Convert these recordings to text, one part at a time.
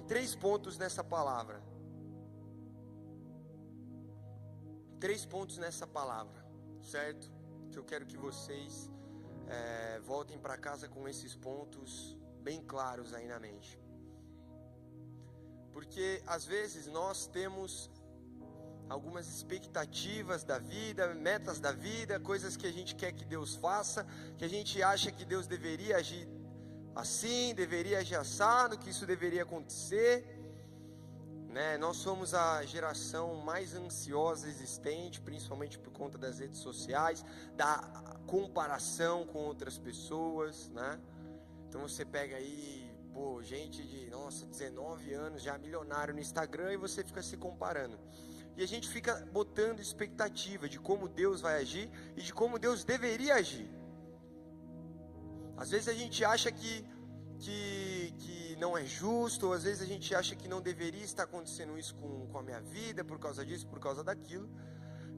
3 pontos nessa palavra. 3 pontos nessa palavra, certo? Que eu quero que vocês voltem para casa com esses pontos bem claros aí na mente. Porque às vezes nós temos algumas expectativas da vida, metas da vida, coisas que a gente quer que Deus faça, que a gente acha que Deus deveria agir assim, deveria agir assado, que isso deveria acontecer, né? Nós somos a geração mais ansiosa existente, principalmente por conta das redes sociais, da comparação com outras pessoas, né? Então você pega aí, gente de, 19 anos, já milionário no Instagram, e você fica se comparando. E a gente fica botando expectativa de como Deus vai agir e de como Deus deveria agir. Às vezes a gente acha que não é justo, ou às vezes a gente acha que não deveria estar acontecendo isso com a minha vida, por causa disso, por causa daquilo.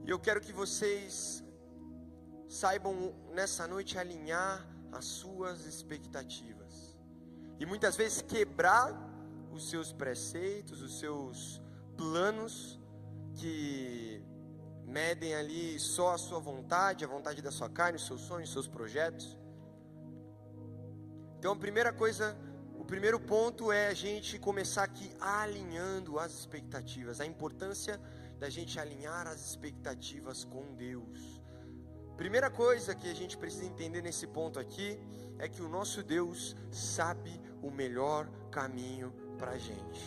E eu quero que vocês saibam nessa noite alinhar as suas expectativas. E muitas vezes quebrar os seus preceitos, os seus planos, que medem ali só a sua vontade, a vontade da sua carne, os seus sonhos, os seus projetos. Então a primeira coisa, o primeiro ponto é a gente começar aqui alinhando as expectativas, a importância da gente alinhar as expectativas com Deus. Primeira coisa que a gente precisa entender nesse ponto aqui, é que o nosso Deus sabe o melhor caminho para a gente,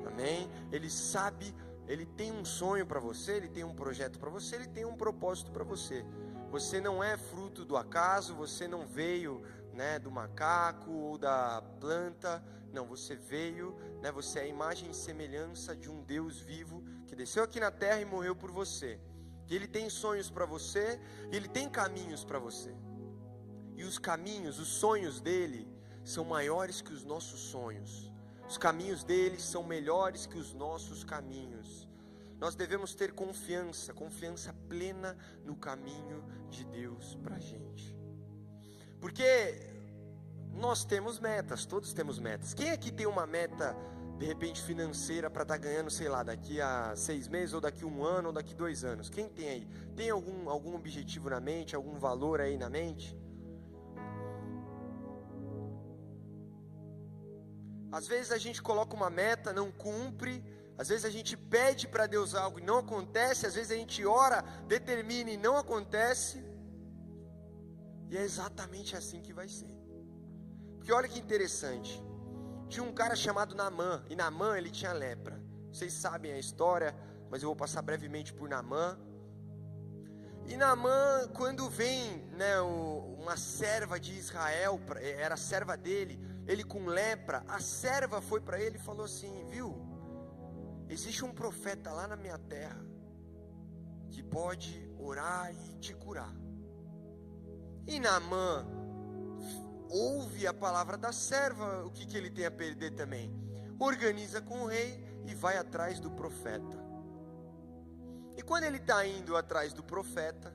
amém? Ele sabe, Ele tem um sonho para você, Ele tem um projeto para você, Ele tem um propósito para você. Você não é fruto do acaso, você não veio, do macaco ou da planta, não, você veio, você é a imagem e semelhança de um Deus vivo, que desceu aqui na terra e morreu por você. E Ele tem sonhos para você, e Ele tem caminhos para você. E os caminhos, os sonhos dEle são maiores que os nossos sonhos. Os caminhos dEle são melhores que os nossos caminhos. Nós devemos ter confiança plena no caminho de Deus para a gente. Porque nós temos metas, todos temos metas. Quem aqui tem uma meta, de repente, financeira para estar ganhando, sei lá, daqui a 6 meses, ou daqui a 1 ano, ou daqui a 2 anos? Quem tem aí? Tem algum objetivo na mente, algum valor aí na mente? Às vezes a gente coloca uma meta, não cumpre. Às vezes a gente pede para Deus algo e não acontece. Às vezes a gente ora, determina e não acontece. E é exatamente assim que vai ser. Porque olha que interessante. Tinha um cara chamado Naamã. E Naamã, ele tinha lepra. Vocês sabem a história, mas eu vou passar brevemente por Naamã. E Naamã, quando vem uma serva de Israel, era a serva dele, ele com lepra, a serva foi para ele e falou assim: viu, existe um profeta lá na minha terra, que pode orar e te curar. E Naamã ouve a palavra da serva, o que ele tem a perder também? Organiza com o rei e vai atrás do profeta. E quando ele está indo atrás do profeta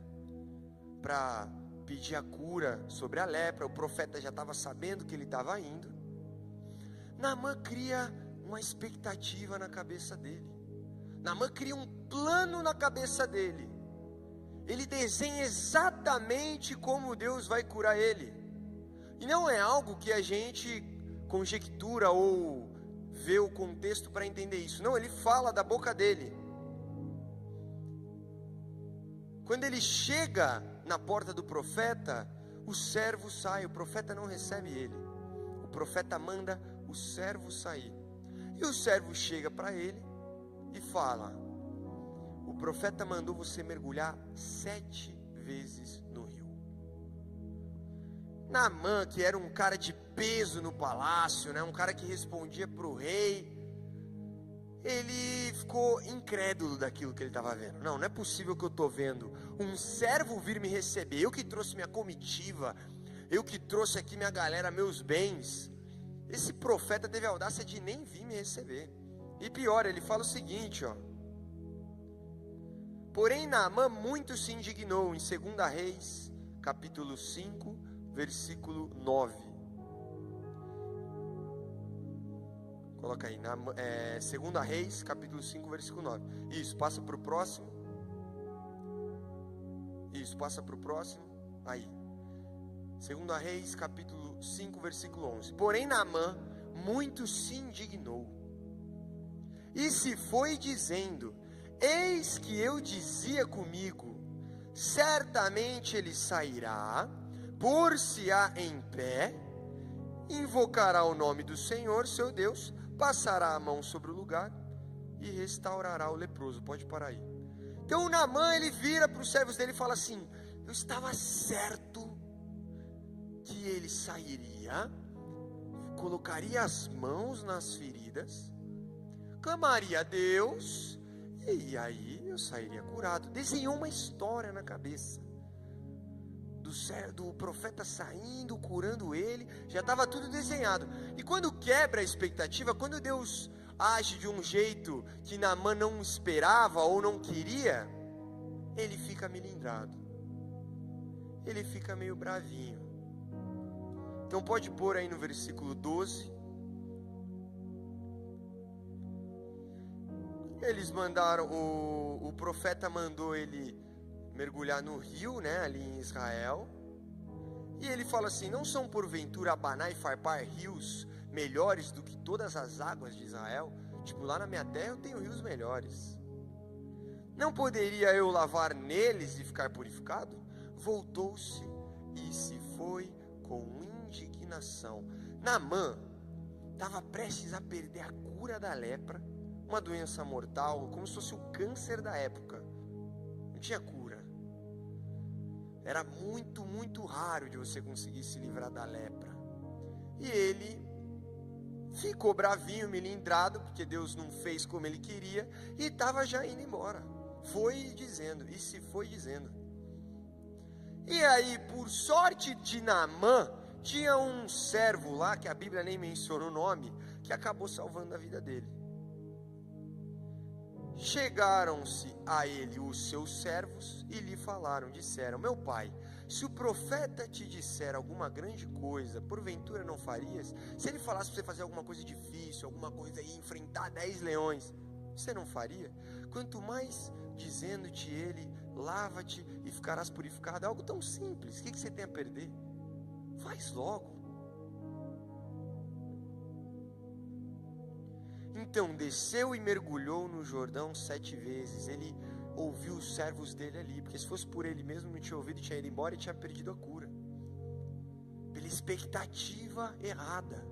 para pedir a cura sobre a lepra, o profeta já estava sabendo que ele estava indo. Naamã cria uma expectativa na cabeça dele. Naamã cria um plano na cabeça dele. Ele desenha exatamente como Deus vai curar ele. E não é algo que a gente conjectura ou vê o contexto para entender isso. Não, ele fala da boca dele. Quando ele chega na porta do profeta, o servo sai, o profeta não recebe ele. O profeta manda o servo sair. E o servo chega para ele e fala: o profeta mandou você mergulhar 7 vezes no rio. Naamã, que era um cara de peso no palácio, um cara que respondia para o rei, ele ficou incrédulo daquilo que ele estava vendo. Não é possível que eu estou vendo um servo vir me receber, eu que trouxe minha comitiva, eu que trouxe aqui minha galera, meus bens. Esse profeta teve a audácia de nem vir me receber. E pior, ele fala o seguinte, porém Naamã muito se indignou, em 2 Reis, capítulo 5, versículo 9. Coloca aí, 2 Reis, capítulo 5, versículo 9. Isso, passa para o próximo. Isso, passa para o próximo. Aí. 2 Reis, capítulo 5, versículo 11. Porém, Naamã muito se indignou e se foi dizendo: eis que eu dizia comigo, certamente ele sairá, pôr-se-á em pé, invocará o nome do Senhor, seu Deus, passará a mão sobre o lugar e restaurará o leproso. Pode parar aí. Então o Naamã, ele vira para os servos dele e fala assim: eu estava certo que ele sairia, colocaria as mãos nas feridas, clamaria a Deus, e aí eu sairia curado. Desenhou uma história na cabeça do profeta saindo, curando ele, já estava tudo desenhado. E quando quebra a expectativa, quando Deus age de um jeito que Naamã não esperava ou não queria, ele fica melindrado, ele fica meio bravinho. Então pode pôr aí no versículo 12. Eles mandaram, o profeta mandou ele mergulhar no rio, né, ali em Israel. E ele fala assim: não são porventura Abaná e Farpar rios melhores do que todas as águas de Israel? Tipo, lá na minha terra eu tenho rios melhores. Não poderia eu lavar neles e ficar purificado? Voltou-se e se foi com indignação. Naamã estava prestes a perder a cura da lepra, uma doença mortal, como se fosse o câncer da época. Não tinha cura. Era muito, muito raro de você conseguir se livrar da lepra. E ele ficou bravinho, melindrado, porque Deus não fez como ele queria, e estava já indo embora. Foi dizendo, e se foi dizendo. E aí, por sorte de Naamã, tinha um servo lá, que a Bíblia nem menciona o nome, que acabou salvando a vida dele. Chegaram-se a ele os seus servos e lhe falaram, disseram: meu pai, se o profeta te disser alguma grande coisa, porventura não farias? Se ele falasse para você fazer alguma coisa difícil, alguma coisa aí, enfrentar 10 leões, você não faria? Quanto mais dizendo-te ele, lava-te e ficarás purificado. É algo tão simples, o que você tem a perder? Faz logo. Então desceu e mergulhou no Jordão 7 vezes. Ele ouviu os servos dele ali, porque se fosse por ele mesmo não tinha ouvido, tinha ido embora e tinha perdido a cura, pela expectativa errada.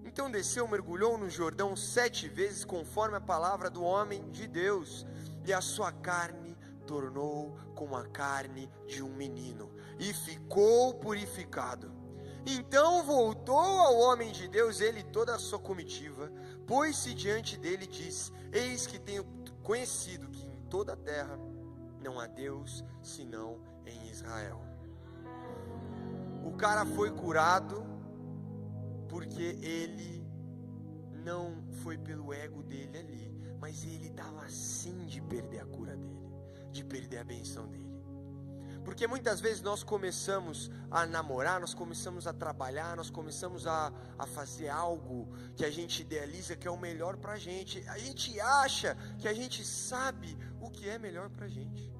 Então desceu, mergulhou no Jordão 7 vezes, conforme a palavra do homem de Deus, e a sua carne tornou como a carne de um menino, e ficou purificado. Então voltou ao homem de Deus, ele e toda a sua comitiva, pôs-se diante dele e disse: eis que tenho conhecido que em toda a terra não há Deus senão em Israel. O cara foi curado porque ele não foi pelo ego dele ali, mas ele estava assim de perder a cura dele, de perder a benção dele. Porque muitas vezes nós começamos a namorar, nós começamos a trabalhar, nós começamos a fazer algo que a gente idealiza que é o melhor pra gente. A gente acha que a gente sabe o que é melhor pra gente.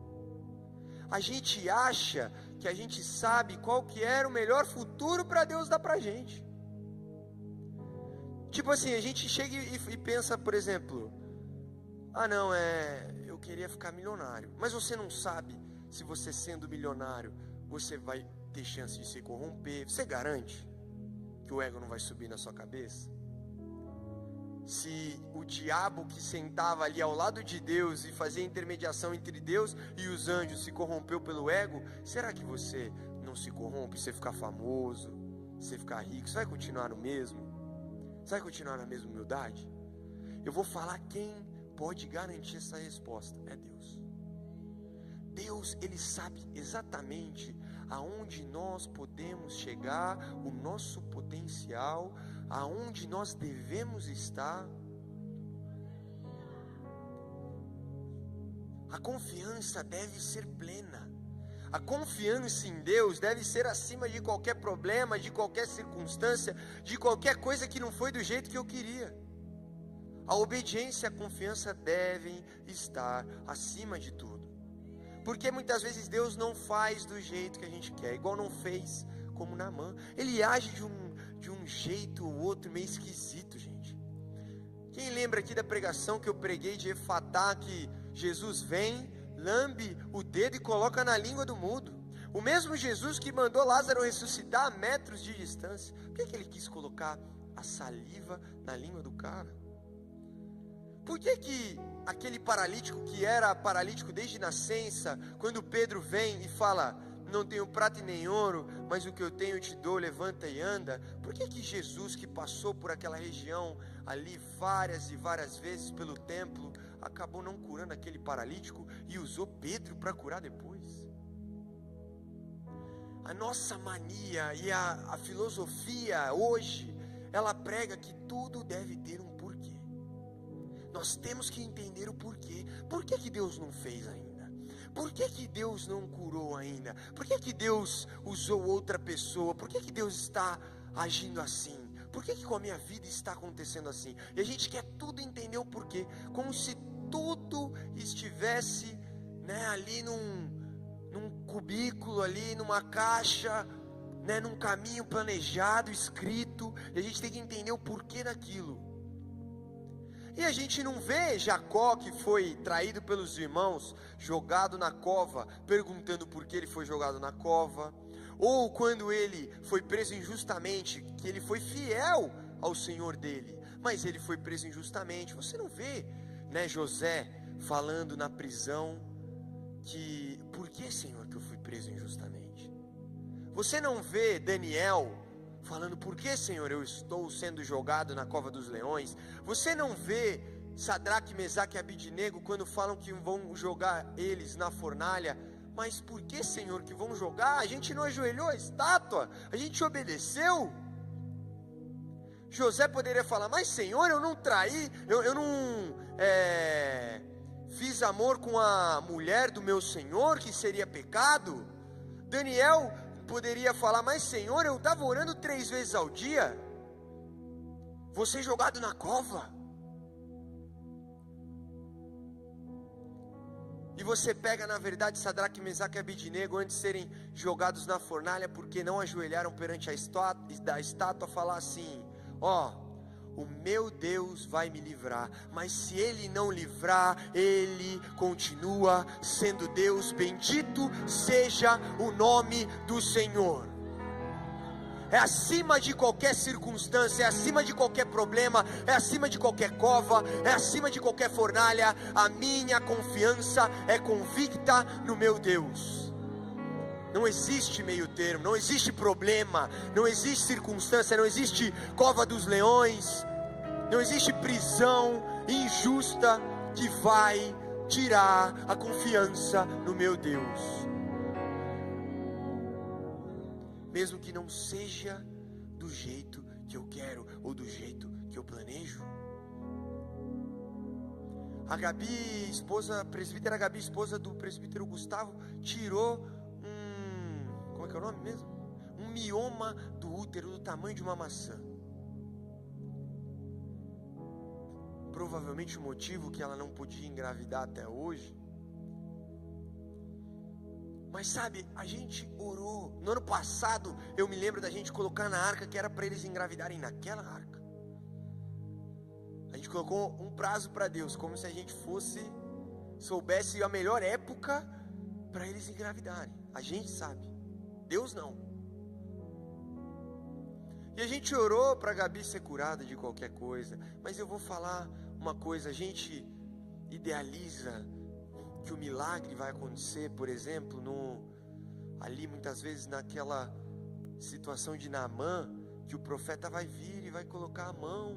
A gente acha que a gente sabe qual que era o melhor futuro para Deus dar pra gente. Tipo assim, a gente chega e pensa, por exemplo: ah não, eu queria ficar milionário. Mas você não sabe se você sendo milionário, você vai ter chance de se corromper. Você garante que o ego não vai subir na sua cabeça? Se o diabo que sentava ali ao lado de Deus e fazia intermediação entre Deus e os anjos se corrompeu pelo ego, será que você não se corrompe? Você ficar famoso, você ficar rico, você vai continuar no mesmo? Você vai continuar na mesma humildade? Eu vou falar quem pode garantir essa resposta: é Deus. Deus, Ele sabe exatamente aonde nós podemos chegar, o nosso potencial, aonde nós devemos estar. A confiança deve ser plena, A confiança em Deus deve ser acima de qualquer problema, de qualquer circunstância, de qualquer coisa que não foi do jeito que eu queria. A obediência e a confiança devem estar acima de tudo. Porque muitas vezes Deus não faz do jeito que a gente quer, igual não fez como Naamã. Ele age de um jeito ou outro meio esquisito, gente. Quem lembra aqui da pregação que eu preguei de Efatá, que Jesus vem, lambe o dedo e coloca na língua do mudo? O mesmo Jesus que mandou Lázaro ressuscitar a metros de distância. Por que ele quis colocar a saliva na língua do cara? Por que aquele paralítico que era paralítico desde nascença, quando Pedro vem e fala, não tenho prata e nem ouro, mas o que eu tenho eu te dou, levanta e anda? Por que Jesus, que passou por aquela região ali várias e várias vezes pelo templo, acabou não curando aquele paralítico e usou Pedro para curar depois? A nossa mania e a filosofia hoje, ela prega que tudo deve ter um porquê. Nós temos que entender o porquê. Por que Deus não fez ainda? Por que Deus não curou ainda? Por que Deus usou outra pessoa? Por que Deus está agindo assim? Por que com a minha vida está acontecendo assim? E a gente quer tudo entender o porquê, como se tudo estivesse, ali num cubículo, ali numa caixa, num caminho planejado, escrito, e a gente tem que entender o porquê daquilo. E a gente não vê Jacó, que foi traído pelos irmãos, jogado na cova, perguntando por que ele foi jogado na cova. Ou quando ele foi preso injustamente, que ele foi fiel ao Senhor dele, mas ele foi preso injustamente. Você não vê, José falando na prisão que, por que, Senhor, que eu fui preso injustamente? Você não vê Daniel falando, por que, Senhor, eu estou sendo jogado na cova dos leões? Você não vê Sadraque, Mesaque e Abidnego quando falam que vão jogar eles na fornalha? Mas por que, Senhor, que vão jogar? A gente não ajoelhou a estátua, a gente obedeceu. José poderia falar, mas Senhor, eu não traí, eu não fiz amor com a mulher do meu Senhor, que seria pecado. Daniel poderia falar, mas Senhor, eu estava orando 3 vezes ao dia, você jogado na cova. E você pega na verdade Sadraque, Mesaque e Abidnego, antes de serem jogados na fornalha, porque não ajoelharam perante a estátua, falar assim, o meu Deus vai me livrar, mas se Ele não livrar, Ele continua sendo Deus, bendito seja o nome do Senhor. É acima de qualquer circunstância, é acima de qualquer problema, é acima de qualquer cova, é acima de qualquer fornalha. A minha confiança é convicta no meu Deus. Não existe meio termo, não existe problema, não existe circunstância, não existe cova dos leões, não existe prisão injusta que vai tirar a confiança no meu Deus. Mesmo que não seja do jeito que eu quero ou do jeito que eu planejo. A Gabi, presbítera Gabi, esposa do presbítero Gustavo, tirou como é que é o nome mesmo? Um mioma do útero do tamanho de uma maçã. Provavelmente o motivo que ela não podia engravidar até hoje. Mas sabe, a gente orou. No ano passado, eu me lembro da gente colocar na arca que era para eles engravidarem naquela arca. A gente colocou um prazo para Deus, como se a gente soubesse a melhor época para eles engravidarem. A gente sabe, Deus não. E a gente orou para a Gabi ser curada de qualquer coisa. Mas eu vou falar uma coisa, a gente idealiza que o milagre vai acontecer, por exemplo, ali muitas vezes naquela situação de Naamã, que o profeta vai vir e vai colocar a mão,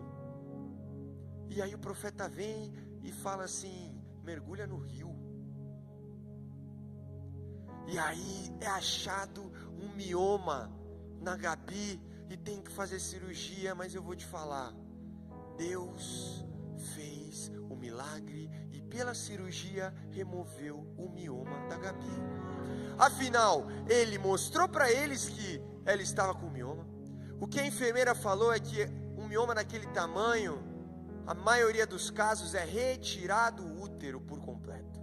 e aí o profeta vem e fala assim, mergulha no rio, e aí é achado um mioma na Gabi, e tem que fazer cirurgia. Mas eu vou te falar, Deus fez o milagre e pela cirurgia removeu o mioma da Gabi. Afinal, ele mostrou para eles que ela estava com mioma. O que a enfermeira falou é que um mioma daquele tamanho, a maioria dos casos é retirado o útero por completo.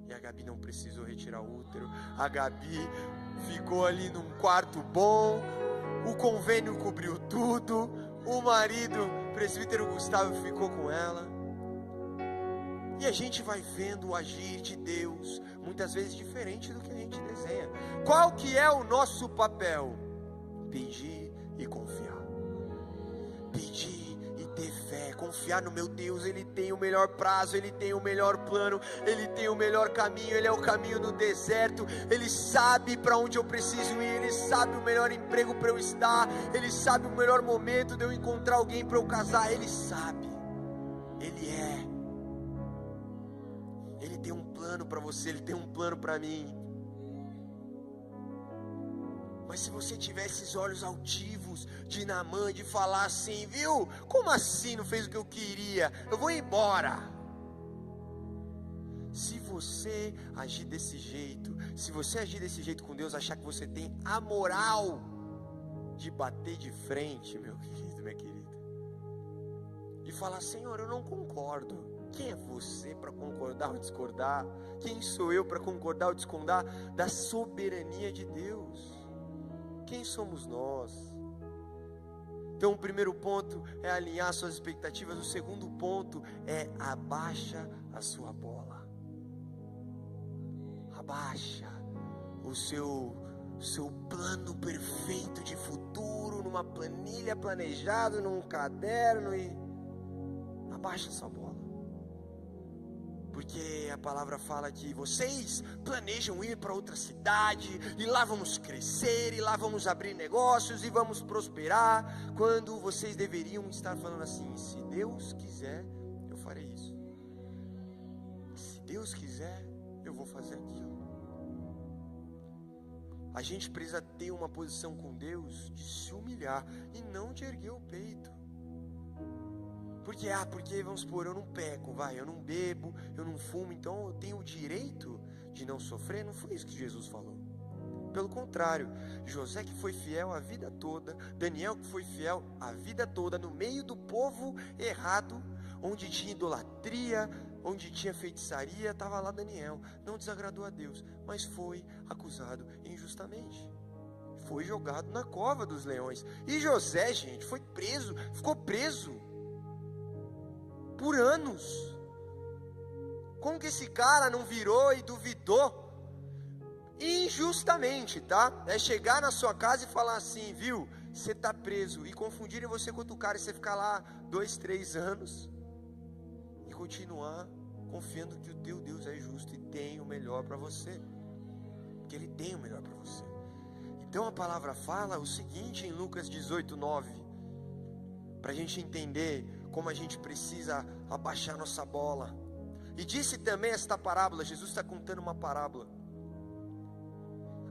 E a Gabi não precisou retirar o útero. A Gabi ficou ali num quarto bom, o convênio cobriu tudo, o marido, o presbítero Gustavo, ficou com ela. E a gente vai vendo o agir de Deus, muitas vezes diferente do que a gente desenha. Qual que é o nosso papel? Pedir e confiar. Pedir e ter fé, confiar no meu Deus. Ele tem o melhor prazo, Ele tem o melhor plano, Ele tem o melhor caminho, Ele é o caminho no deserto. Ele sabe para onde eu preciso ir, Ele sabe o melhor emprego para eu estar, Ele sabe o melhor momento de eu encontrar alguém para eu casar. Ele sabe, Ele tem um plano para você, Ele tem um plano para mim. Mas se você tiver esses olhos altivos de Naamã, de falar assim, viu? Como assim não fez o que eu queria? Eu vou embora. Se você agir desse jeito, se você agir desse jeito com Deus, achar que você tem a moral de bater de frente, meu querido, minha querida, e falar, Senhor, eu não concordo. Quem é você para concordar ou discordar? Quem sou eu para concordar ou discordar da soberania de Deus? Quem somos nós? Então o primeiro ponto é alinhar suas expectativas. O segundo ponto é abaixa a sua bola. Abaixa o seu plano perfeito de futuro numa planilha planejado, num caderno, e abaixa a sua bola. Porque a palavra fala que vocês planejam ir para outra cidade, e lá vamos crescer, e lá vamos abrir negócios, e vamos prosperar, quando vocês deveriam estar falando assim, se Deus quiser, eu farei isso. Se Deus quiser, eu vou fazer aquilo. A gente precisa ter uma posição com Deus de se humilhar, e não de erguer o peito. Porque vamos supor, eu não peco, eu não bebo, eu não fumo, então eu tenho o direito de não sofrer. Não foi isso que Jesus falou. Pelo contrário, José que foi fiel a vida toda, Daniel que foi fiel a vida toda, no meio do povo errado, onde tinha idolatria, onde tinha feitiçaria, estava lá Daniel, não desagradou a Deus, mas foi acusado injustamente. Foi jogado na cova dos leões. E José, gente, foi preso, ficou preso por anos. Como que esse cara não virou e duvidou? Injustamente, tá? É chegar na sua casa e falar assim, viu? Você tá preso, e confundirem você com outro cara, e você ficar lá 2, 3 anos e continuar confiando que o teu Deus é justo e tem o melhor para você, porque Ele tem o melhor para você. Então a palavra fala o seguinte em Lucas 18:9, para a gente entender como a gente precisa abaixar nossa bola. E disse também esta parábola, Jesus está contando uma parábola.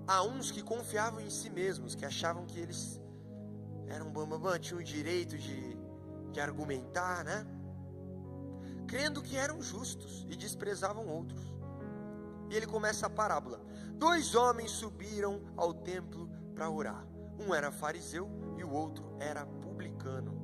Há uns que confiavam em si mesmos, que achavam que eles eram bambambam, tinham o direito de argumentar, né? Crendo que eram justos e desprezavam outros. E ele começa a parábola. 2 homens subiram ao templo para orar. Um era fariseu e o outro era publicano.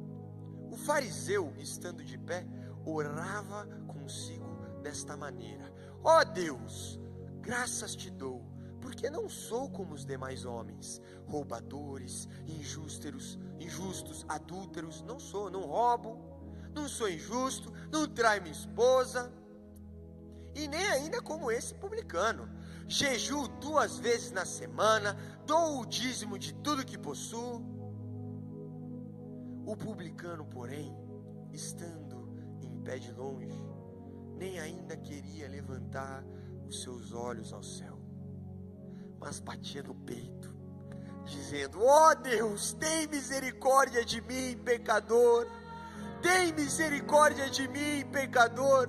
O fariseu, estando de pé, orava consigo desta maneira: ó Deus, graças te dou, porque não sou como os demais homens, roubadores, injustos, adúlteros. Não sou, não roubo, não sou injusto, não traio minha esposa, e nem ainda como esse publicano. Jejuo 2 vezes na semana, dou o dízimo de tudo que possuo. O publicano, porém, estando em pé de longe, nem ainda queria levantar os seus olhos ao céu, mas batia no peito, dizendo: ó Deus, tem misericórdia de mim, pecador. Tem misericórdia de mim, pecador.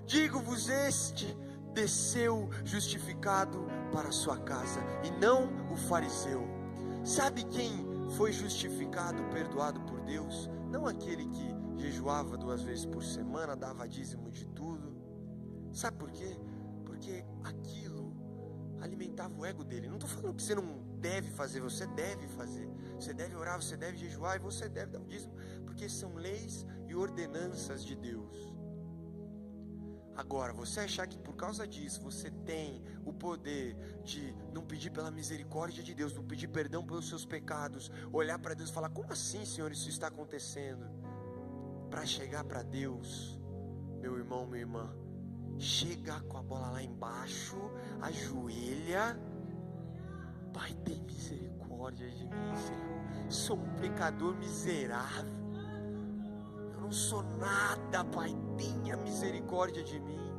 Digo-vos, este desceu justificado para a sua casa, e não o fariseu. Sabe quem foi justificado, perdoado por Deus? Não aquele que jejuava 2 vezes por semana, dava dízimo de tudo. Sabe por quê? Porque aquilo alimentava o ego dele. Não estou falando que você não deve fazer, você deve fazer. Você deve orar, você deve jejuar e você deve dar o dízimo, porque são leis e ordenanças de Deus. Agora, você achar que por causa disso você tem o poder de não pedir pela misericórdia de Deus, não pedir perdão pelos seus pecados, olhar para Deus e falar: como assim, Senhor, isso está acontecendo? Para chegar para Deus, meu irmão, minha irmã, chega com a bola lá embaixo, ajoelha. Pai, tem misericórdia de mim, Senhor. Sou um pecador miserável. Eu não sou nada, Pai. Tenha misericórdia de mim,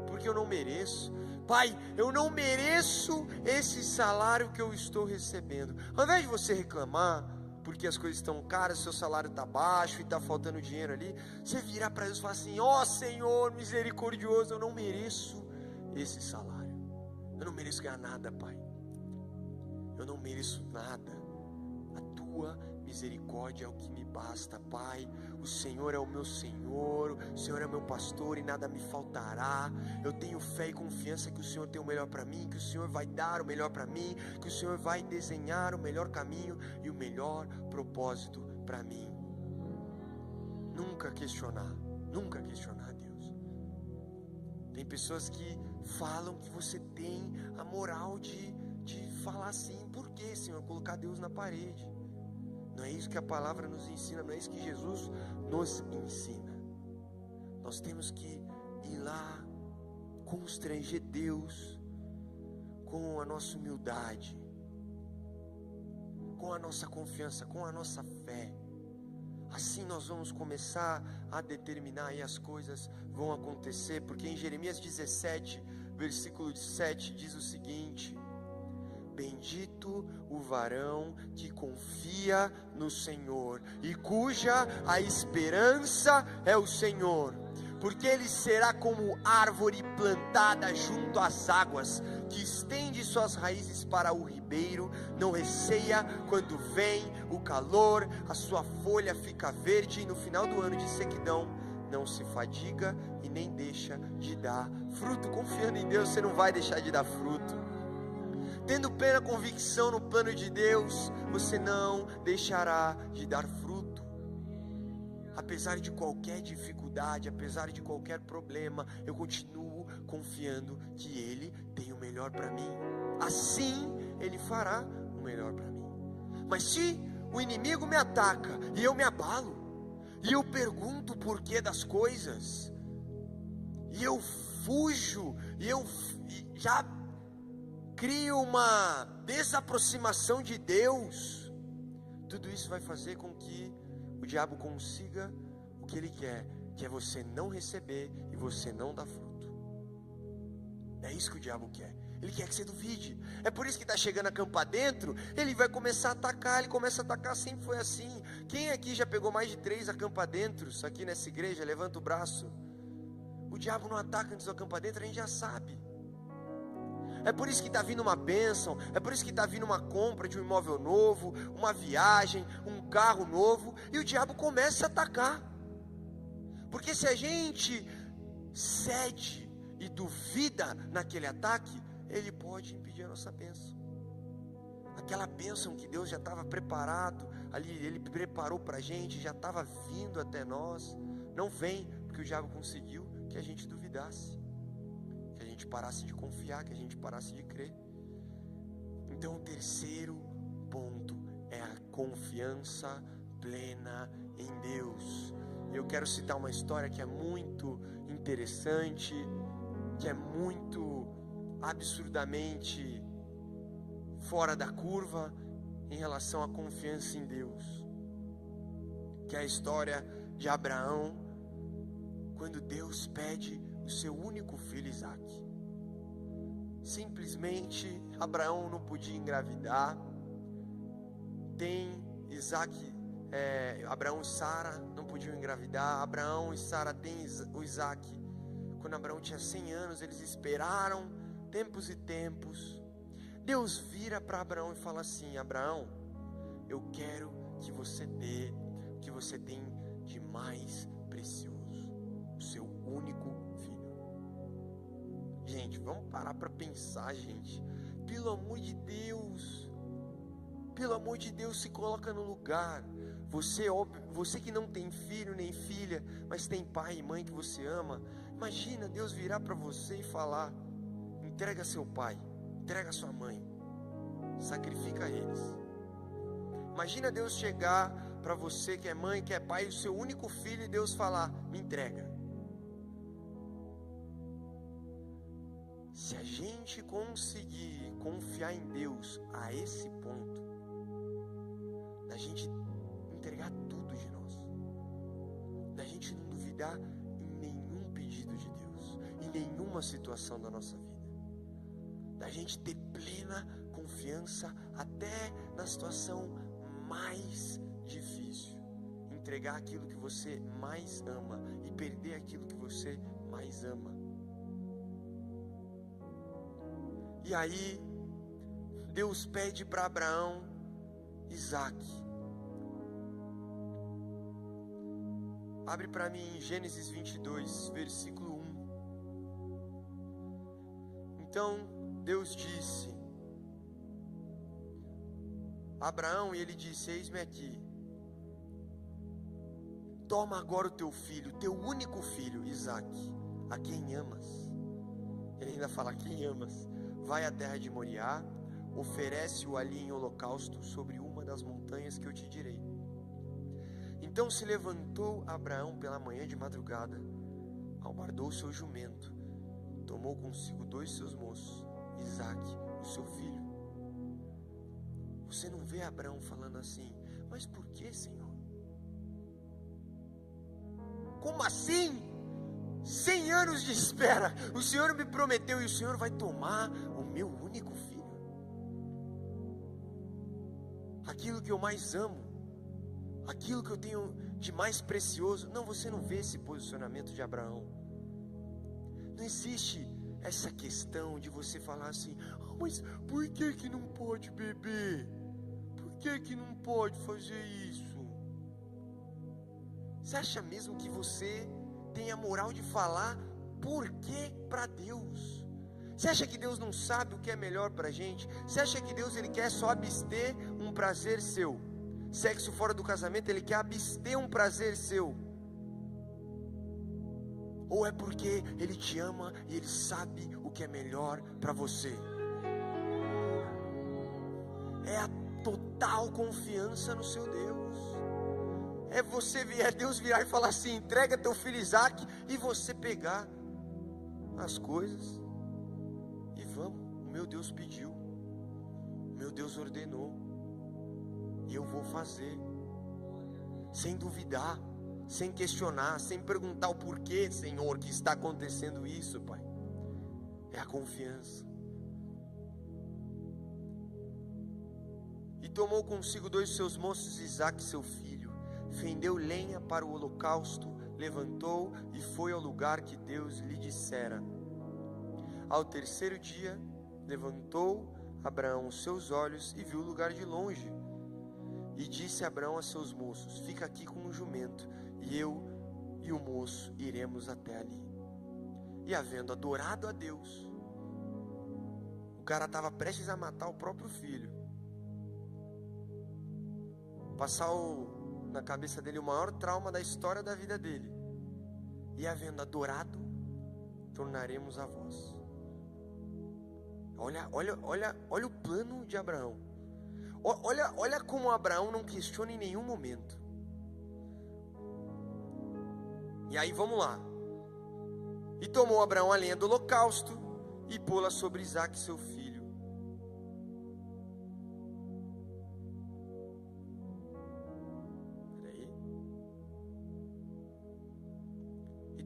porque eu não mereço. Pai, eu não mereço esse salário que eu estou recebendo. Ao invés de você reclamar porque as coisas estão caras, seu salário está baixo e está faltando dinheiro ali, você virar para Deus e falar assim: ó Senhor misericordioso, eu não mereço esse salário. Eu não mereço ganhar nada, Pai. Eu não mereço nada. A tua misericórdia é o que me basta, Pai. O Senhor é o meu Senhor, o Senhor é meu pastor e nada me faltará. Eu tenho fé e confiança que o Senhor tem o melhor para mim, que o Senhor vai dar o melhor para mim, que o Senhor vai desenhar o melhor caminho e o melhor propósito para mim. Nunca questionar Deus. Tem pessoas que falam que você tem a moral de falar assim: por que, Senhor, colocar Deus na parede? Não é isso que a palavra nos ensina, não é isso que Jesus nos ensina. Nós temos que ir lá, constranger Deus com a nossa humildade, com a nossa confiança, com a nossa fé. Assim nós vamos começar a determinar e as coisas vão acontecer, porque em Jeremias 17, versículo 7 diz o seguinte: bendito o varão que confia no Senhor e cuja a esperança é o Senhor, porque ele será como árvore plantada junto às águas, que estende suas raízes para o ribeiro, não receia quando vem o calor, a sua folha fica verde, e no final do ano de sequidão não se fadiga e nem deixa de dar fruto. Confiando em Deus, você não vai deixar de dar fruto. Tendo plena convicção no plano de Deus, você não deixará de dar fruto. Apesar de qualquer dificuldade, apesar de qualquer problema, eu continuo confiando que Ele tem o melhor para mim. Assim, Ele fará o melhor para mim. Mas se o inimigo me ataca e eu me abalo, e eu pergunto o porquê das coisas, e eu fujo, e eu já crio uma desaproximação de Deus, tudo isso vai fazer com que o diabo consiga o que ele quer, que é você não receber e você não dar fruto. É isso que o diabo quer. Ele quer que você duvide. É por isso que está chegando a campo adentro, ele vai começar a atacar. Ele começa a atacar, sempre foi assim. Quem aqui já pegou mais de 3 acampa adentros aqui nessa igreja? Levanta o braço. O diabo não ataca antes do acampa adentro, a gente já sabe. É por isso que está vindo uma bênção, é por isso que está vindo uma compra de um imóvel novo, uma viagem, um carro novo, e o diabo começa a atacar. Porque se a gente cede e duvida naquele ataque, ele pode impedir a nossa bênção. Aquela bênção que Deus já estava preparado, ali Ele preparou para a gente, já estava vindo até nós, não vem, porque o diabo conseguiu que a gente duvidasse, que a gente parasse de confiar, que a gente parasse de crer. Então o terceiro ponto é a confiança plena em Deus. Eu quero citar uma história que é muito interessante, que é muito absurdamente fora da curva em relação à confiança em Deus, que é a história de Abraão, quando Deus pede o seu único filho Isaque. Simplesmente Abraão não podia engravidar. Tem Isaque, Abraão e Sara não podiam engravidar. Abraão e Sara têm o Isaque. Quando Abraão tinha 100 anos, eles esperaram tempos e tempos. Deus vira para Abraão e fala assim: Abraão, eu quero que você dê o que você tem de mais precioso, o seu único filho. Gente, vamos parar para pensar, gente. Pelo amor de Deus, se coloca no lugar. Você que não tem filho nem filha, mas tem pai e mãe que você ama, imagina Deus virar para você e falar: entrega seu pai, entrega sua mãe, sacrifica eles. Imagina Deus chegar para você que é mãe, que é pai, o seu único filho, e Deus falar: me entrega. Se a gente conseguir confiar em Deus a esse ponto, da gente entregar tudo de nós, da gente não duvidar em nenhum pedido de Deus, em nenhuma situação da nossa vida, da gente ter plena confiança até na situação mais difícil, entregar aquilo que você mais ama e perder aquilo que você mais ama. E aí Deus pede para Abraão Isaac. Abre para mim em Gênesis 22, versículo 1. Então Deus disse a Abraão, e ele disse: eis-me aqui, toma agora o teu filho, teu único filho, Isaac, a quem amas. Ele ainda fala: quem amas. Vai à terra de Moriá, oferece-o ali em holocausto sobre uma das montanhas que eu te direi. Então se levantou Abraão pela manhã de madrugada, albardou seu jumento, tomou consigo 2 seus moços, Isaque, o seu filho. Você não vê Abraão falando assim: mas por que, Senhor? Como assim? 100 anos de espera, o Senhor me prometeu, e o Senhor vai tomar o meu único filho, aquilo que eu mais amo, aquilo que eu tenho de mais precioso. Não, você não vê esse posicionamento de Abraão. Não existe essa questão de você falar assim: mas por que não pode beber? Por que não pode fazer isso? Você acha mesmo que você tem a moral de falar por que para Deus? Você acha que Deus não sabe o que é melhor para a gente? Você acha que Deus ele quer só abster um prazer seu? Sexo fora do casamento, ele quer abster um prazer seu? Ou é porque ele te ama e ele sabe o que é melhor para você? É a total confiança no seu Deus. É você ver Deus virar e falar assim: entrega teu filho Isaac, e você pegar as coisas e vamos. O meu Deus pediu, o meu Deus ordenou, e eu vou fazer, sem duvidar, sem questionar, sem perguntar o porquê, Senhor, que está acontecendo isso, Pai. É a confiança. E tomou consigo 2 seus moços, Isaque seu filho, fendeu lenha para o holocausto, levantou e foi ao lugar que Deus lhe dissera. Ao 3º dia, levantou Abraão os seus olhos e viu o lugar de longe. E disse Abraão a seus moços: fica aqui com o jumento, e eu e o moço iremos até ali. E havendo adorado a Deus, o cara estava prestes a matar o próprio filho, passar na cabeça dele o maior trauma da história da vida dele. E havendo adorado, tornaremos a vós. Olha o plano de Abraão. Olha como Abraão não questiona em nenhum momento. E aí vamos lá. E tomou Abraão a lenha do holocausto e pô-la sobre Isaque seu filho.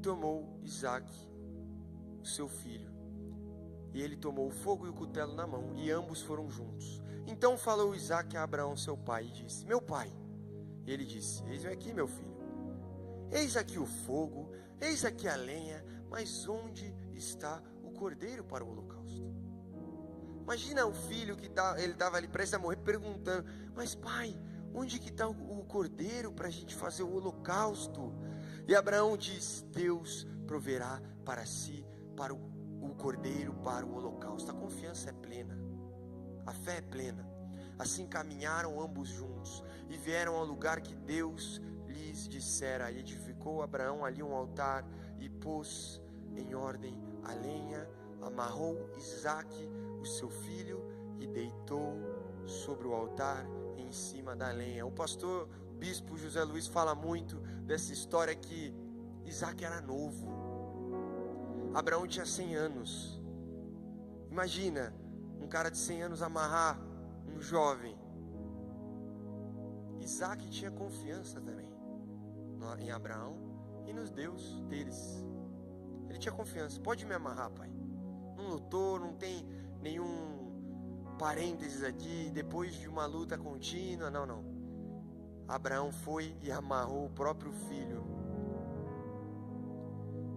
Tomou Isaque, o seu filho, e ele tomou o fogo e o cutelo na mão, e ambos foram juntos. Então falou Isaque a Abraão seu pai, e disse: meu pai. E ele disse: eis-me aqui, meu filho. Eis aqui o fogo, eis aqui a lenha, mas onde está o cordeiro para o holocausto? Imagina o filho que ele estava ali prestes a morrer, perguntando: mas pai, onde que está o cordeiro para a gente fazer o holocausto? E Abraão diz: Deus proverá para si, para o cordeiro, para o holocausto. A confiança é plena, a fé é plena. Assim caminharam ambos juntos e vieram ao lugar que Deus lhes dissera. E edificou Abraão ali um altar e pôs em ordem a lenha, amarrou Isaque, o seu filho, e deitou sobre o altar em cima da lenha. O pastor bispo José Luiz fala muito dessa história, que Isaque era novo, Abraão tinha 100 anos. Imagina um cara de 100 anos amarrar um jovem. Isaque tinha confiança também em Abraão e nos Deus deles. Ele tinha confiança: pode me amarrar, pai. Não lutou, não tem nenhum parênteses aqui, depois de uma luta contínua, não. Abraão foi e amarrou o próprio filho,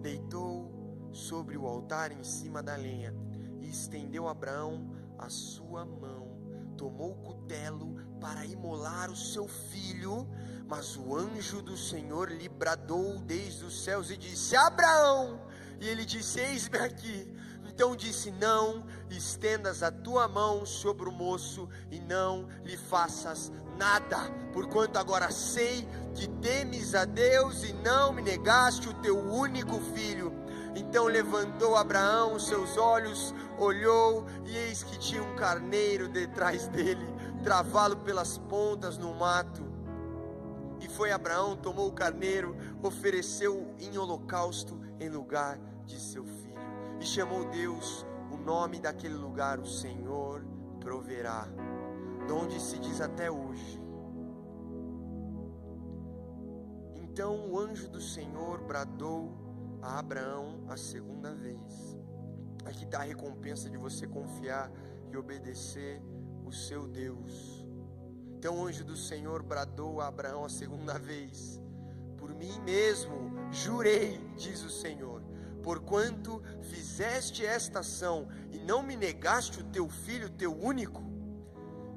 deitou sobre o altar em cima da lenha, e estendeu Abraão a sua mão, tomou o cutelo para imolar o seu filho, mas o anjo do Senhor lhe bradou desde os céus e disse: Abraão! E ele disse: eis-me aqui. Então disse: não estendas a tua mão sobre o moço e não lhe faças nada, porquanto agora sei que temes a Deus e não me negaste o teu único filho. Então levantou Abraão os seus olhos, olhou, e eis que tinha um carneiro detrás dele, travado pelas pontas no mato. E foi Abraão, tomou o carneiro, ofereceu em holocausto em lugar de seu filho. E chamou Deus o nome daquele lugar: o Senhor proverá, de onde se diz até hoje. Então o anjo do Senhor bradou a Abraão a segunda vez. Aqui está a recompensa de você confiar e obedecer o seu Deus. Então o anjo do Senhor bradou a Abraão a segunda vez: por mim mesmo jurei, diz o Senhor, porquanto fizeste esta ação e não me negaste o teu filho, teu único,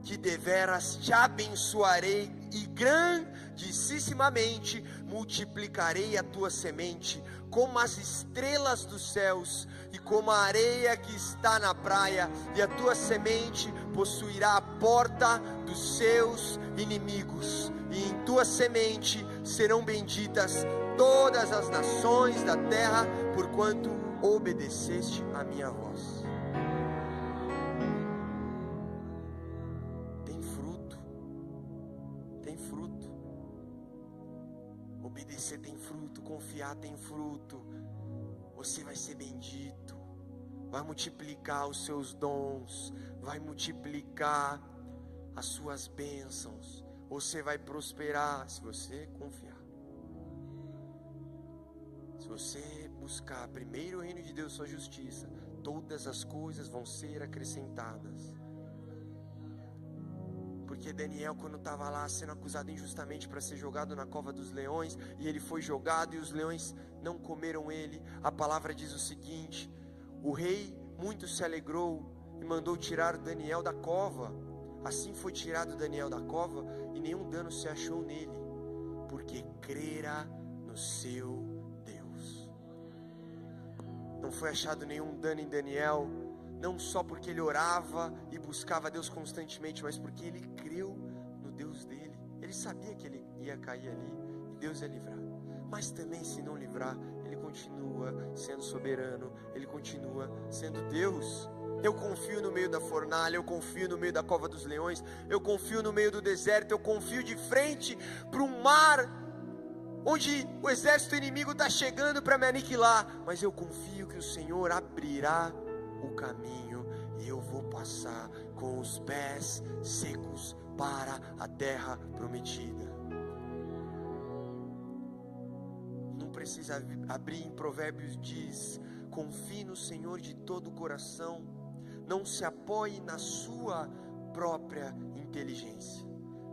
que deveras te abençoarei e grandissimamente multiplicarei a tua semente, como as estrelas dos céus e como a areia que está na praia, e a tua semente possuirá a porta dos seus inimigos, e em tua semente serão benditas todas as nações da terra, porquanto obedeceste a minha voz. Tem fruto. Obedecer tem fruto, confiar tem fruto. Você vai ser bendito, vai multiplicar os seus dons, vai multiplicar as suas bênçãos. Você vai prosperar se você confiar. Se você buscar primeiro o reino de Deus e sua justiça, todas as coisas vão ser acrescentadas. Porque Daniel, quando estava lá sendo acusado injustamente para ser jogado na cova dos leões, e ele foi jogado e os leões não comeram ele, a palavra diz o seguinte: o rei muito se alegrou e mandou tirar Daniel da cova. Assim foi tirado Daniel da cova e nenhum dano se achou nele, porque crera no seu Deus. Não foi achado nenhum dano em Daniel, não só porque ele orava e buscava Deus constantemente, mas porque ele creu no Deus dele. Ele sabia que ele ia cair ali e Deus ia livrar. Mas também, se não livrar, ele continua sendo soberano, ele continua sendo Deus. Eu confio no meio da fornalha, eu confio no meio da cova dos leões, eu confio no meio do deserto, eu confio de frente para um mar onde o exército inimigo está chegando para me aniquilar, mas eu confio que o Senhor abrirá o caminho e eu vou passar com os pés secos para a terra prometida. Não precisa abrir. Em Provérbios diz: confie no Senhor de todo o coração, não se apoie na sua própria inteligência.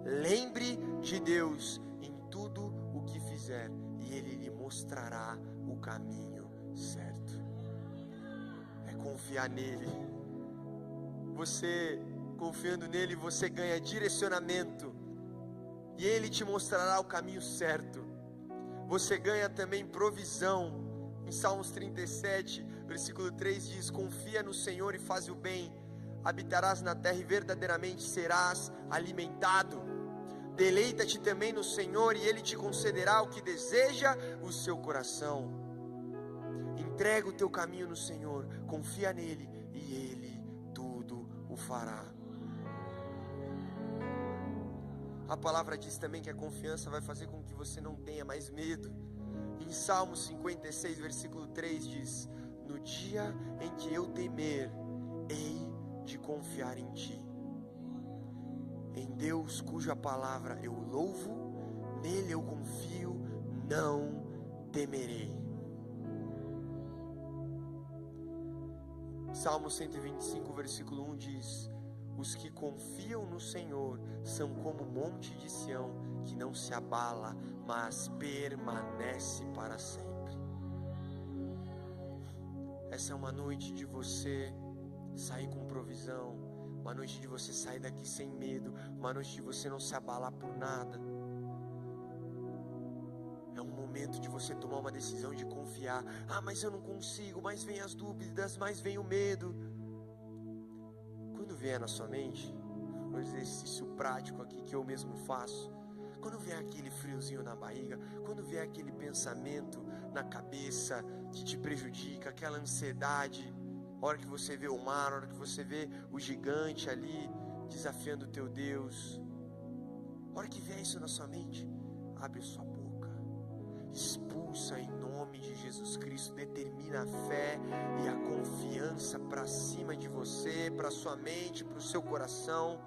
Lembre de Deus em tudo o que fizer e Ele lhe mostrará o caminho certo. É confiar nele. Você confiando nele, você ganha direcionamento. e Ele te mostrará o caminho certo. Você ganha também provisão. Em Salmos 37, versículo 3 diz: confia no Senhor e faz o bem, habitarás na terra e verdadeiramente serás alimentado. Deleita-te também no Senhor e Ele te concederá o que deseja o seu coração. Entrega o teu caminho no Senhor, confia nele e Ele tudo o fará. A palavra diz também que a confiança vai fazer com que você não tenha mais medo. Em Salmos 56, versículo 3 diz: no dia em que eu temer, hei de confiar em ti. Em Deus cuja palavra eu louvo, nele eu confio, não temerei. Salmo 125, versículo 1 diz: os que confiam no Senhor são como o monte de Sião, que não se abala, mas permanece para sempre. Essa é uma noite de você sair com provisão, uma noite de você sair daqui sem medo, uma noite de você não se abalar por nada. É um momento de você tomar uma decisão de confiar. Ah, mas eu não consigo, mas vem as dúvidas, mas vem o medo. Quando vier na sua mente, um exercício prático aqui que eu mesmo faço, quando vier aquele friozinho na barriga, quando vier aquele pensamento na cabeça que te prejudica, aquela ansiedade, a hora que você vê o mar, a hora que você vê o gigante ali desafiando o teu Deus, a hora que vier isso na sua mente, abre a sua boca, expulsa em nome de Jesus Cristo, determina a fé e a confiança para cima de você, para sua mente, para o seu coração.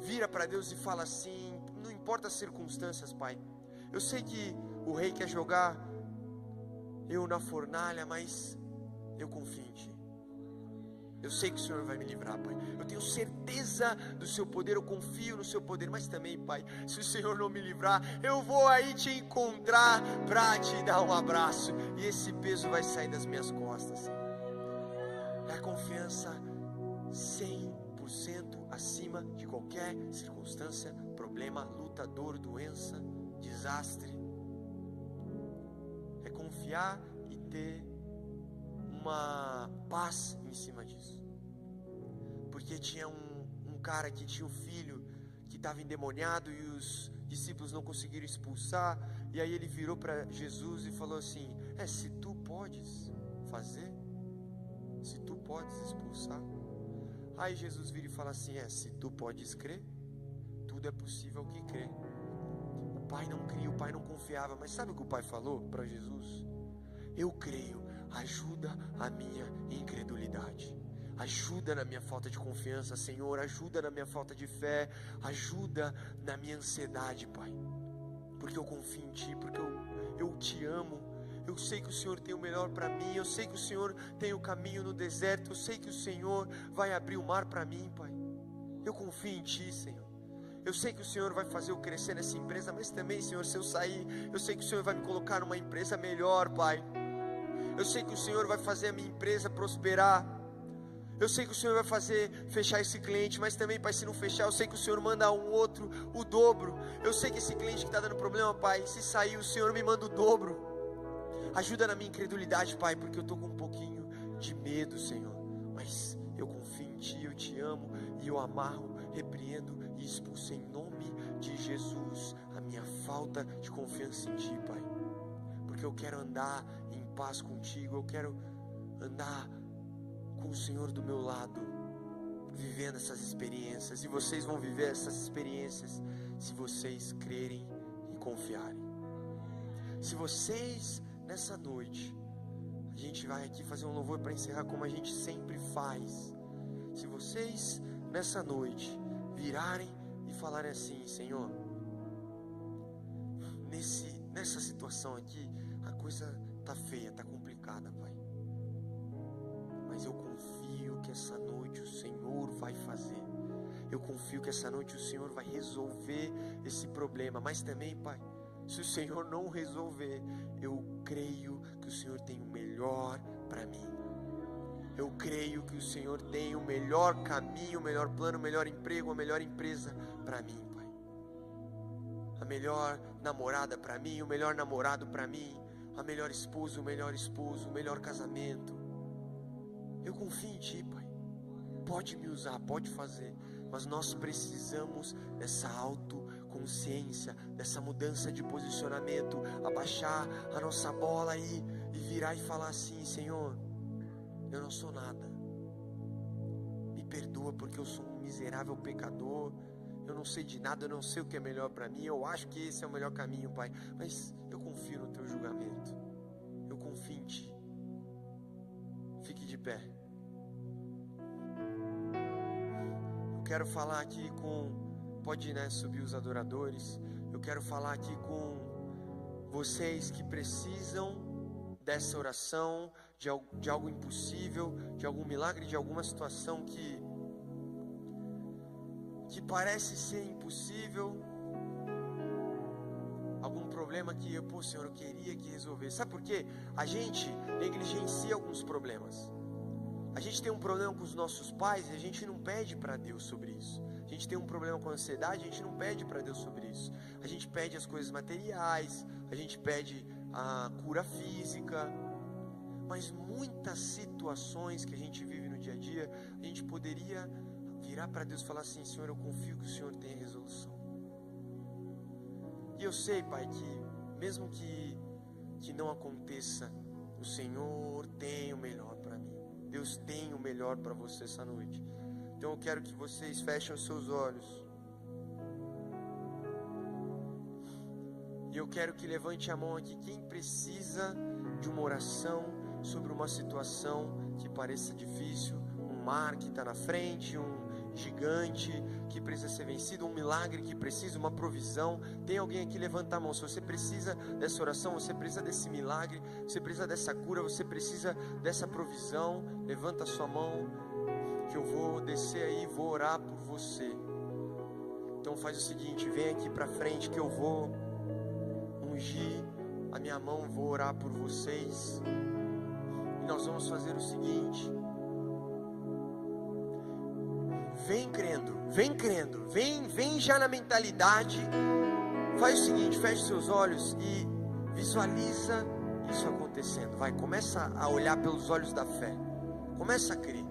Vira para Deus e fala assim: não importa as circunstâncias, Pai, eu sei que o rei quer jogar eu na fornalha, mas eu confio em Ti. Eu sei que o Senhor vai me livrar, Pai. Eu tenho certeza do Seu poder, eu confio no Seu poder. Mas também, Pai, se o Senhor não me livrar, eu vou aí Te encontrar para Te dar um abraço, e esse peso vai sair das minhas costas. É a confiança 100% acima de qualquer circunstância, problema, luta, dor, doença, desastre. É confiar e ter uma paz em cima disso. Porque tinha um cara que tinha um filho que estava endemoniado e os discípulos não conseguiram expulsar, e aí ele virou para Jesus e falou assim: se tu podes fazer, se tu podes expulsar. Aí Jesus vira e fala assim: se tu podes crer, tudo é possível ao que crê. O pai não cria, o pai não confiava, mas sabe o que o pai falou para Jesus? Eu creio, ajuda a minha incredulidade, ajuda na minha falta de confiança, Senhor, ajuda na minha falta de fé, ajuda na minha ansiedade, Pai, porque eu confio em Ti, porque eu Te amo. Eu sei que o Senhor tem o melhor para mim, eu sei que o Senhor tem o caminho no deserto, eu sei que o Senhor vai abrir o mar para mim, Pai. Eu confio em Ti, Senhor. Eu sei que o Senhor vai fazer eu crescer nessa empresa, mas também, Senhor, se eu sair, eu sei que o Senhor vai me colocar numa empresa melhor, Pai. Eu sei que o Senhor vai fazer a minha empresa prosperar. Eu sei que o Senhor vai fazer fechar esse cliente, mas também, Pai, se não fechar, eu sei que o Senhor manda um outro, o dobro. Eu sei que esse cliente que está dando problema, Pai, se sair, o Senhor me manda o dobro. Ajuda na minha incredulidade, Pai, porque eu estou com um pouquinho de medo, Senhor. Mas eu confio em Ti, eu Te amo e eu amarro, repreendo e expulso em nome de Jesus a minha falta de confiança em Ti, Pai. Porque eu quero andar em paz contigo, eu quero andar com o Senhor do meu lado, vivendo essas experiências. E vocês vão viver essas experiências se vocês crerem e confiarem. Se vocês, nessa noite, a gente vai aqui fazer um louvor para encerrar como a gente sempre faz. Se vocês, nessa noite, virarem e falarem assim: Senhor, nessa situação aqui, a coisa tá feia, tá complicada, Pai, mas eu confio que essa noite o Senhor vai fazer. Eu confio que essa noite o Senhor vai resolver esse problema. Mas também, Pai, se o Senhor não resolver, eu creio que o Senhor tem o melhor para mim. Eu creio que o Senhor tem o melhor caminho, o melhor plano, o melhor emprego, a melhor empresa para mim, Pai. a melhor namorada para mim, o melhor namorado para mim, a melhor esposa, o melhor esposo, o melhor casamento. Eu confio em Ti, Pai. Pode me usar, pode fazer, mas nós precisamos dessa autoconsciência, dessa mudança de posicionamento, abaixar a nossa bola e virar e falar assim: Senhor, eu não sou nada, me perdoa porque eu sou um miserável pecador, eu não sei de nada, eu não sei o que é melhor para mim, eu acho que esse é o melhor caminho, Pai, mas eu confio no Teu julgamento, eu confio em Ti. Fique de pé. Eu quero falar aqui pode, subir os adoradores. Eu quero falar aqui com vocês que precisam dessa oração, de algo impossível, de algum milagre, de alguma situação que parece ser impossível, algum problema que, Senhor, eu queria que resolvesse. Sabe por quê? A gente negligencia alguns problemas. A gente tem um problema com os nossos pais e a gente não pede para Deus sobre isso. A gente tem um problema com a ansiedade, a gente não pede para Deus sobre isso. A gente pede as coisas materiais, a gente pede a cura física, mas muitas situações que a gente vive no dia a dia, a gente poderia virar para Deus e falar assim: Senhor, eu confio que o Senhor tem a resolução. E eu sei, Pai, que mesmo que não aconteça, o Senhor tem o melhor para mim. Deus tem o melhor para você essa noite. Então eu quero que vocês fechem os seus olhos. E eu quero que levante a mão aqui quem precisa de uma oração sobre uma situação que pareça difícil, um mar que está na frente, um gigante que precisa ser vencido, um milagre que precisa, uma provisão. Tem alguém aqui? Levanta a mão. Se você precisa dessa oração, você precisa desse milagre, você precisa dessa cura, você precisa dessa provisão, levanta a sua mão, que eu vou descer aí e vou orar por você. Então faz o seguinte, vem aqui para frente que eu vou ungir a minha mão, vou orar por vocês. E nós vamos fazer o seguinte: vem crendo, vem já na mentalidade. Faz o seguinte, feche seus olhos e visualiza isso acontecendo. Começa a olhar pelos olhos da fé, começa a crer,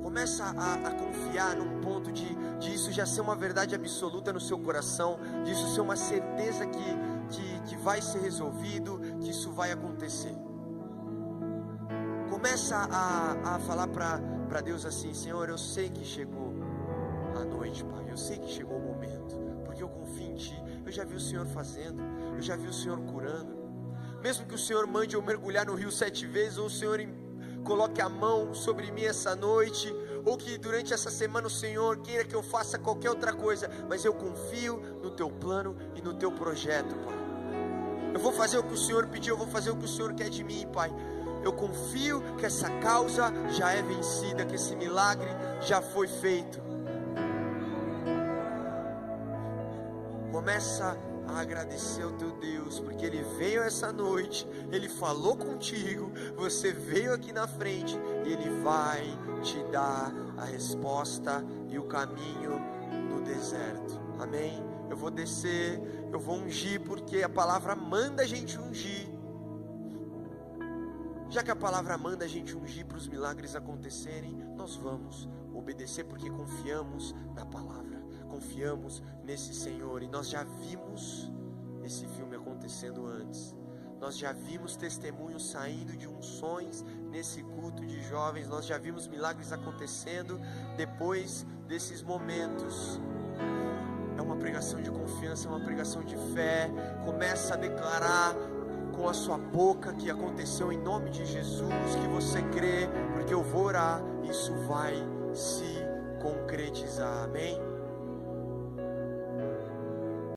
começa a confiar num ponto de isso já ser uma verdade absoluta no seu coração, de isso ser uma certeza que vai ser resolvido, que isso vai acontecer. Começa a falar para Deus assim: Senhor, eu sei que chegou a noite, Pai, eu sei que chegou o momento, porque eu confio em Ti. Eu já vi o Senhor fazendo, eu já vi o Senhor curando. Mesmo que o Senhor mande eu mergulhar no rio 7 vezes, ou o Senhor coloque a mão sobre mim essa noite, ou que durante essa semana o Senhor queira que eu faça qualquer outra coisa, mas eu confio no Teu plano e no Teu projeto, Pai. Eu vou fazer o que o Senhor pediu, eu vou fazer o que o Senhor quer de mim, Pai. Eu confio que essa causa já é vencida, que esse milagre já foi feito. Começa a agradecer ao teu Deus, porque Ele veio essa noite, Ele falou contigo, você veio aqui na frente e Ele vai te dar a resposta e o caminho no deserto. Amém? Eu vou descer, eu vou ungir, porque a palavra manda a gente ungir. Já que a palavra manda a gente ungir para os milagres acontecerem, nós vamos obedecer, porque confiamos na palavra, confiamos nesse Senhor. E nós já vimos esse filme acontecendo antes. Nós já vimos testemunhos saindo de unções nesse culto de jovens. Nós já vimos milagres acontecendo depois desses momentos. É uma pregação de confiança, é uma pregação de fé. Começa a declarar com a sua boca que aconteceu em nome de Jesus, que você crê, porque eu vou orar, isso vai se concretizar. Amém?